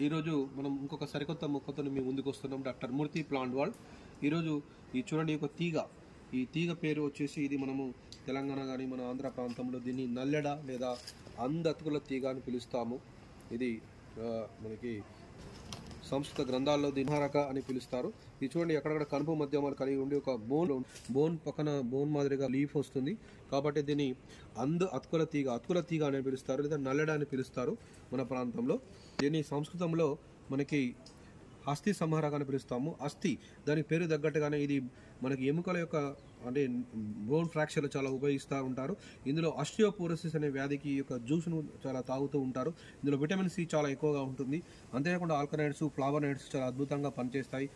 ఈరోజు మనం ఇంకొక సరికొత్త మొక్కతో మీ ముందుకు వస్తున్నాం. డాక్టర్ మూర్తి ప్లాంట్ వరల్డ్. ఈరోజు ఈ చూడండి ఒక తీగ. ఈ తీగ పేరు వచ్చేసి ఇది మనము తెలంగాణ కానీ మన ఆంధ్ర ప్రాంతంలో దీన్ని నల్లెడ లేదా అందతుకుల తీగ అని పిలుస్తాము. ఇది మనకి సంస్కృత గ్రంథాల్లో దినారక అని పిలుస్తారు. ఇది చూడండి ఎక్కడక్కడ కనుపు మధ్యమాలు కలిగి ఉండి ఒక బోన్ పక్కన బోన్ మాదిరిగా లీఫ్ వస్తుంది. కాబట్టి దీన్ని అతుకుల తీగ అని పిలుస్తారు, లేదా నల్లెడ అని పిలుస్తారు మన ప్రాంతంలో. దీన్ని సంస్కృతంలో మనకి అస్థి సంహారక అని పిలుస్తాము. అస్థి దానికి పేరు తగ్గట్టుగానే ఇది మనకి ఎముకల యొక్క అంటే బోన్ ఫ్రాక్చర్లు చాలా ఉపయోగిస్తూ ఉంటారు. ఇందులో ఆస్టియోపోరోసిస్ అనే వ్యాధికి యొక్క జ్యూస్ను చాలా తాగుతూ ఉంటారు. ఇందులో విటమిన్ సి చాలా ఎక్కువగా ఉంటుంది. అంతేకాకుండా ఆల్కనాయిడ్స్, ఫ్లావనాయిడ్స్ చాలా అద్భుతంగా పనిచేస్తాయి.